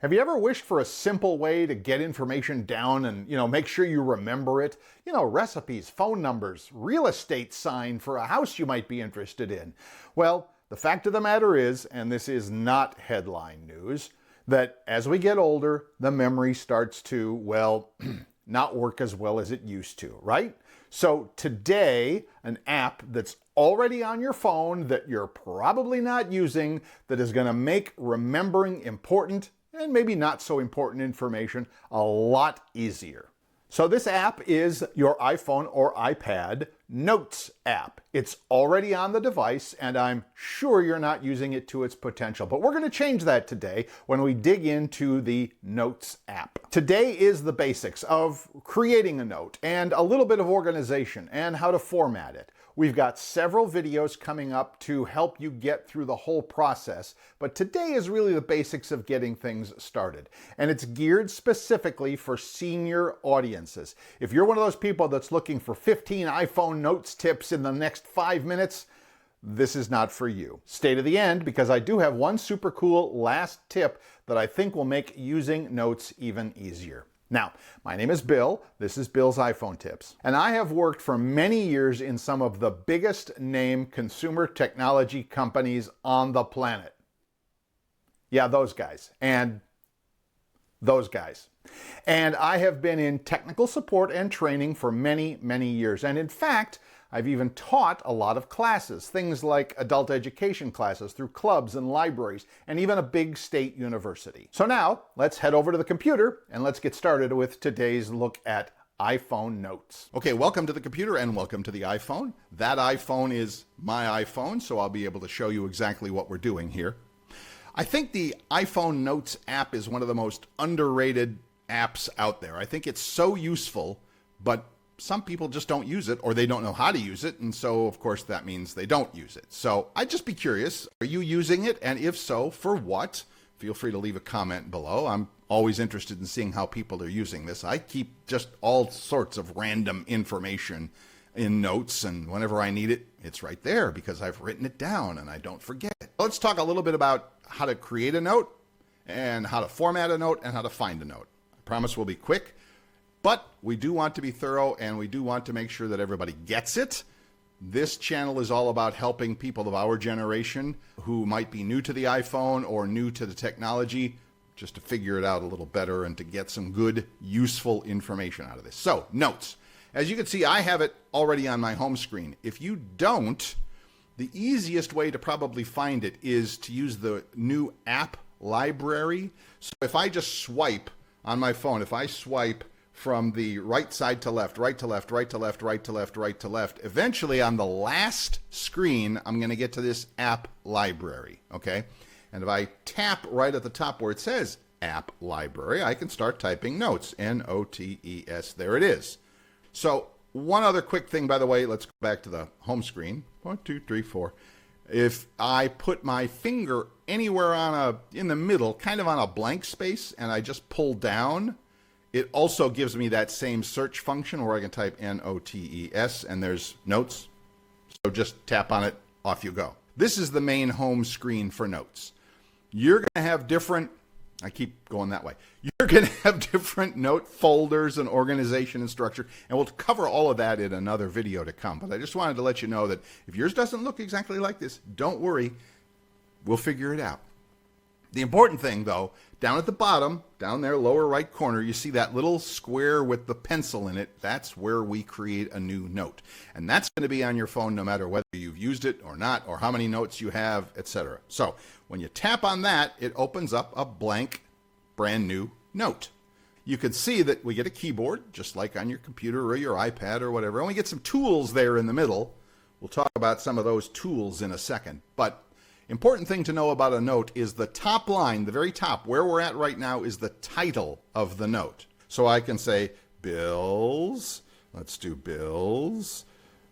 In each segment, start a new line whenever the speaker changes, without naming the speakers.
Have you ever wished for a simple way to get information down and, make sure you remember it? Recipes, phone numbers, real estate sign for a house you might be interested in. Well, the fact of the matter is, and this is not headline news, that as we get older, the memory starts to, not work as well as it used to, right? So today, an app that's already on your phone that you're probably not using that is going to make remembering important and maybe not so important information a lot easier. So this app is your iPhone or iPad Notes app. It's already on the device, and I'm sure you're not using it to its potential. But we're going to change that today when we dig into the Notes app. Today is the basics of creating a note and a little bit of organization and how to format it. We've got several videos coming up to help you get through the whole process, but today is really the basics of getting things started. And it's geared specifically for senior audiences. If you're one of those people that's looking for 15 iPhone Notes tips in the next 5 minutes, this is not for you. Stay to the end because I do have one super cool last tip that I think will make using notes even easier. Now, my name is Bill. This is Bill's iPhone Tips. And I have worked for many years in some of the biggest name consumer technology companies on the planet. Yeah, those guys. And those guys. And I have been in technical support and training for many, many years. And in fact, I've even taught a lot of classes, things like adult education classes through clubs and libraries, and even a big state university. So now, let's head over to the computer and let's get started with today's look at iPhone Notes. Okay, welcome to the computer and welcome to the iPhone. That iPhone is my iPhone, so I'll be able to show you exactly what we're doing here. I think the iPhone Notes app is one of the most underrated apps out there. I think it's so useful, but some people just don't use it or they don't know how to use it. And so, of course, that means they don't use it. So I'd just be curious, are you using it? And if so, for what? Feel free to leave a comment below. I'm always interested in seeing how people are using this. I keep just all sorts of random information in notes, and whenever I need it, it's right there because I've written it down and I don't forget it. Let's talk a little bit about how to create a note and how to format a note and how to find a note. I promise we'll be quick. But we do want to be thorough and we do want to make sure that everybody gets it. This channel is all about helping people of our generation who might be new to the iPhone or new to the technology just to figure it out a little better and to get some good, useful information out of this. So, notes. As you can see, I have it already on my home screen. If you don't, the easiest way to probably find it is to use the new app library. So if I just swipe on my phone, if I swipe from the right side to left, right to left, right to left, right to left, right to left. Eventually, on the last screen, I'm going to get to this app library, okay? And if I tap right at the top where it says app library, I can start typing notes, N-O-T-E-S. There it is. So one other quick thing, by the way, let's go back to the home screen. 1, 2, 3, 4. If I put my finger anywhere in the middle, kind of on a blank space, and I just pull down, it also gives me that same search function where I can type N-O-T-E-S and there's notes. So just tap on it, off you go. This is the main home screen for notes. You're going to have different, I keep going that way. You're going to have different note folders and organization and structure, and we'll cover all of that in another video to come. But I just wanted to let you know that if yours doesn't look exactly like this, don't worry, we'll figure it out. The important thing, though, down at the bottom, down there, lower right corner, you see that little square with the pencil in it. That's where we create a new note. And that's going to be on your phone no matter whether you've used it or not, or how many notes you have, etc. So when you tap on that, it opens up a blank, brand new note. You can see that we get a keyboard, just like on your computer or your iPad or whatever, and we get some tools there in the middle. We'll talk about some of those tools in a second. But important thing to know about a note is the top line, the very top, where we're at right now is the title of the note. So I can say Bill's, let's do Bill's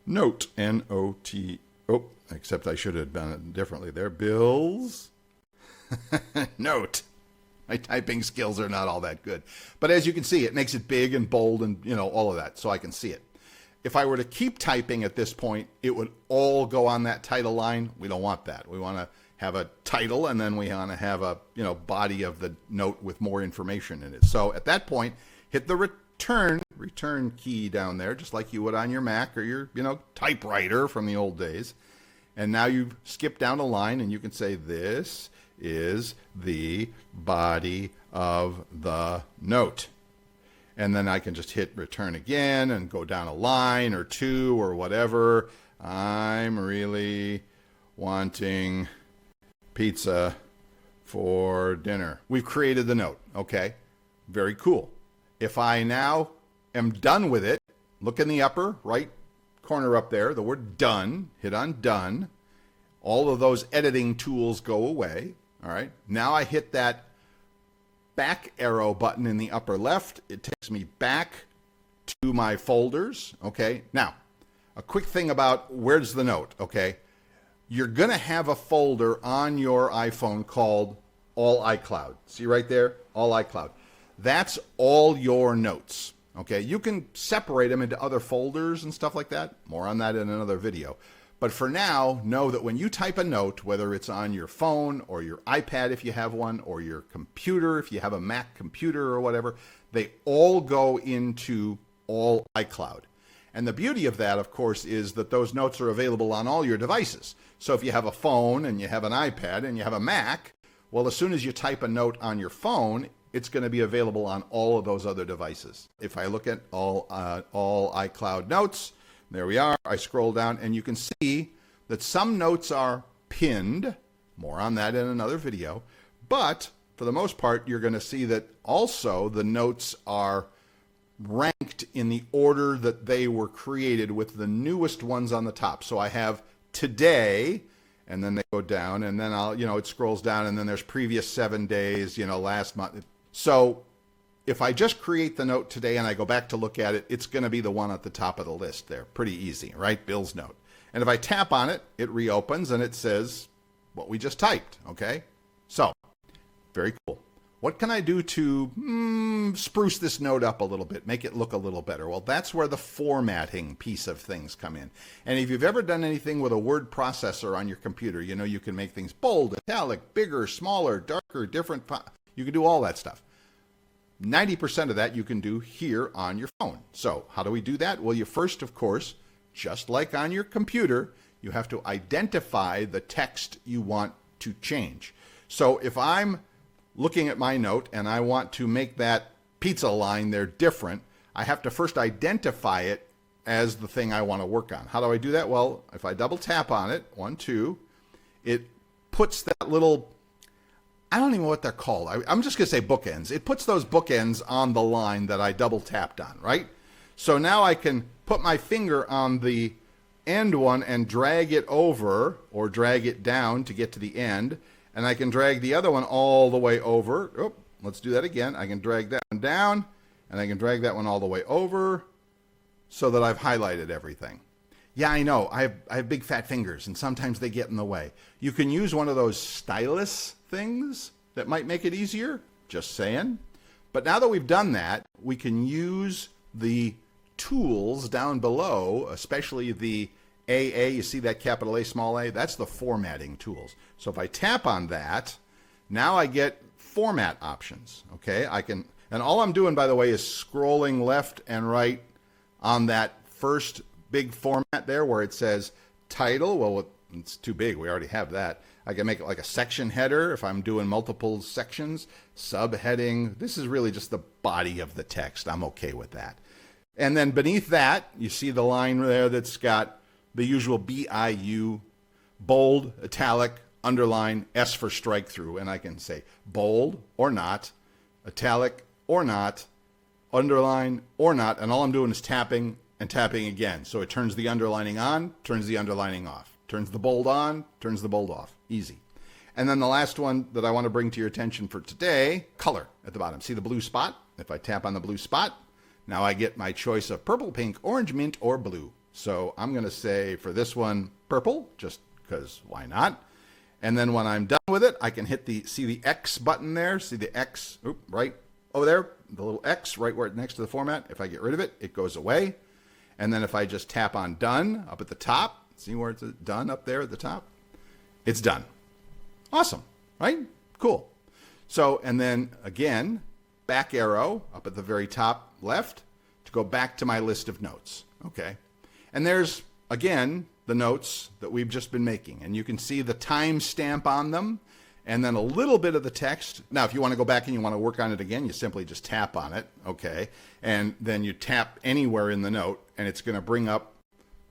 note, N-O-T, except I should have done it differently there, Bill's note. My typing skills are not all that good. But as you can see, it makes it big and bold and, all of that, so I can see it. If I were to keep typing at this point, it would all go on that title line. We don't want that. We want to have a title, and then we want to have a body of the note with more information in it. So at that point, hit the return key down there, just like you would on your Mac or your typewriter from the old days. And now you skip down a line, and you can say, this is the body of the note. And then I can just hit return again and go down a line or two or whatever. I'm really wanting pizza for dinner. We've created the note. Okay, very cool. If I now am done with it, look in the upper right corner up there, the word done, hit on done. All of those editing tools go away. All right, now I hit that back arrow button in the upper left. It takes me back to my folders. Okay, now a quick thing about where's the note. Okay, you're going to have a folder on your iPhone called All iCloud. See right there? All iCloud. That's all your notes. Okay, you can separate them into other folders and stuff like that. More on that in another video. But for now, know that when you type a note, whether it's on your phone or your iPad if you have one, or your computer if you have a Mac computer or whatever, they all go into All iCloud. And the beauty of that, of course, is that those notes are available on all your devices. So if you have a phone and you have an iPad and you have a Mac, well, as soon as you type a note on your phone, it's going to be available on all of those other devices. If I look at all iCloud notes, there we are. I scroll down and you can see that some notes are pinned. More on that in another video. But for the most part, you're going to see that also the notes are ranked in the order that they were created, with the newest ones on the top. So I have today, and then they go down, and then it scrolls down, and then there's previous 7 days, last month. So if I just create the note today and I go back to look at it, it's going to be the one at the top of the list there. Pretty easy, right? Bill's note. And if I tap on it, it reopens and it says what we just typed, okay? So, very cool. What can I do to spruce this note up a little bit, make it look a little better? Well, that's where the formatting piece of things come in. And if you've ever done anything with a word processor on your computer, you can make things bold, italic, bigger, smaller, darker, different. You can do all that stuff. 90% of that you can do here on your phone. So how do we do that? Well, you first, of course, just like on your computer, you have to identify the text you want to change. So if I'm looking at my note and I want to make that pizza line there different, I have to first identify it as the thing I want to work on. How do I do that? Well, if I double tap on it, 1, 2, it puts that little, I don't even know what they're called. I'm just going to say bookends. It puts those bookends on the line that I double tapped on, right? So now I can put my finger on the end one and drag it over or drag it down to get to the end. And I can drag the other one all the way over. Oh, let's do that again. I can drag that one down and I can drag that one all the way over so that I've highlighted everything. Yeah, I know. I have big fat fingers and sometimes they get in the way. You can use one of those stylus things that might make it easier. Just saying. But now that we've done that, we can use the tools down below, especially the AA, you see that capital A, small a? That's the formatting tools. So if I tap on that, now I get format options, okay? And all I'm doing, by the way, is scrolling left and right on that first big format there where it says title. Well, it's too big. We already have that. I can make it like a section header if I'm doing multiple sections. Subheading. This is really just the body of the text. I'm okay with that. And then beneath that, you see the line there that's got the usual BIU, bold, italic, underline, S for strike through. And I can say bold or not, italic or not, underline or not. And all I'm doing is tapping and tapping again. So it turns the underlining on, turns the underlining off. Turns the bold on, turns the bold off. Easy. And then the last one that I want to bring to your attention for today, color at the bottom. See the blue spot? If I tap on the blue spot, now I get my choice of purple, pink, orange, mint, or blue. So I'm going to say for this one, purple, just because why not? And then when I'm done with it, I can hit see the X button there. See the X, right over there, the little X right where it's next to the format. If I get rid of it, it goes away. And then if I just tap on done up at the top, see where it's done up there at the top? It's done. Awesome, right? Cool. So, and then again, back arrow up at the very top left to go back to my list of notes. Okay. And there's, again, the notes that we've just been making. And you can see the time stamp on them and then a little bit of the text. Now, if you want to go back and you want to work on it again, you simply just tap on it. Okay. And then you tap anywhere in the note and it's going to bring up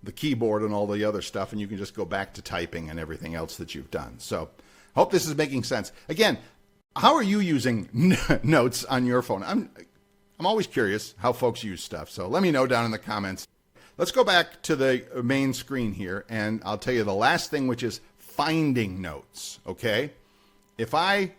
the keyboard and all the other stuff. And you can just go back to typing and everything else that you've done. So hope this is making sense. Again, how are you using notes on your phone? I'm always curious how folks use stuff. So let me know down in the comments. Let's go back to the main screen here, and I'll tell you the last thing, which is finding notes, okay? If I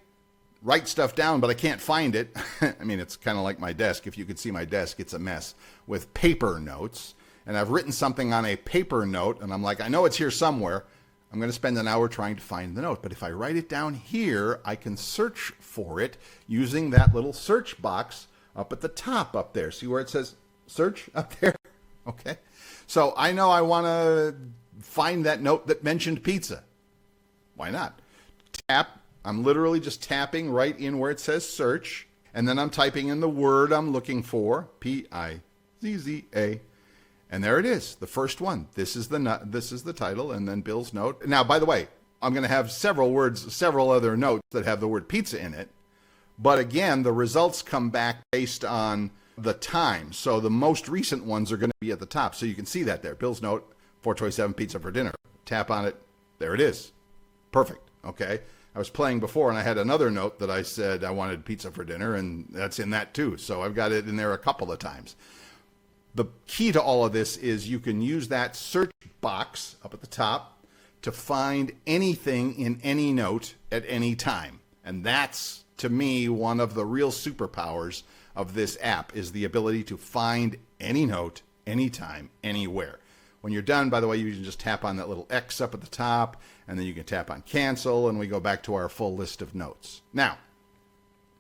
write stuff down, but I can't find it, I mean, it's kind of like my desk. If you could see my desk, it's a mess with paper notes. And I've written something on a paper note, and I'm like, I know it's here somewhere. I'm going to spend an hour trying to find the note. But if I write it down here, I can search for it using that little search box up at the top up there. See where it says search up there? Okay. So I know I want to find that note that mentioned pizza. Why not? Tap. I'm literally just tapping right in where it says search. And then I'm typing in the word I'm looking for. P-I-Z-Z-A. And there it is, the first one. This is the title, and then Bill's note. Now, by the way, I'm going to have several other notes that have the word pizza in it. But again, the results come back based on the time. So the most recent ones are going to be at the top. So you can see that there. Bill's note, 427 pizza for dinner. Tap on it. There it is. Perfect. Okay. I was playing before, and I had another note that I said I wanted pizza for dinner, and that's in that too. So I've got it in there a couple of times. The key to all of this is you can use that search box up at the top to find anything in any note at any time. And that's, to me, one of the real superpowers of this app is the ability to find any note, anytime, anywhere. When you're done, by the way, you can just tap on that little X up at the top, and then you can tap on cancel, and we go back to our full list of notes. Now,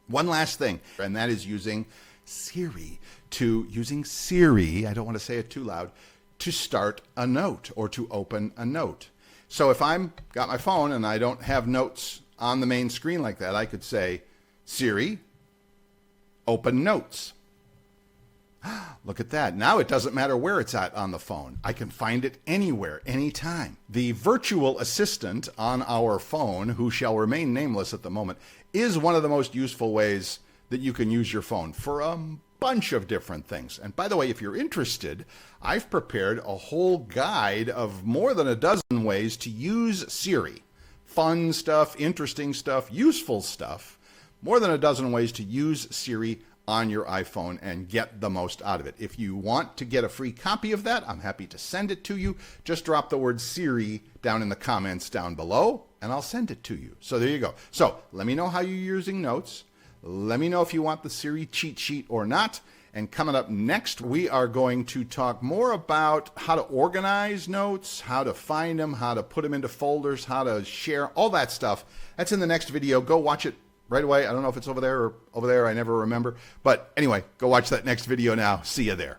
one last thing, and that is using Siri, I don't want to say it too loud, to start a note or to open a note. So if I'm got my phone and I don't have notes on the main screen like that, I could say, Siri, open notes. Look at that. Now it doesn't matter where it's at on the phone. I can find it anywhere, anytime. The virtual assistant on our phone, who shall remain nameless at the moment, is one of the most useful ways that you can use your phone for a bunch of different things. And by the way, if you're interested, I've prepared a whole guide of more than a dozen ways to use Siri. Fun stuff, interesting stuff, useful stuff. More than a dozen ways to use Siri on your iPhone and get the most out of it. If you want to get a free copy of that, I'm happy to send it to you. Just drop the word Siri down in the comments down below, and I'll send it to you. So there you go. So let me know how you're using notes. Let me know if you want the Siri cheat sheet or not. And coming up next, we are going to talk more about how to organize notes, how to find them, how to put them into folders, how to share, all that stuff. That's in the next video. Go watch it right away. I don't know if it's over there or over there. I never remember. But anyway, go watch that next video now. See you there.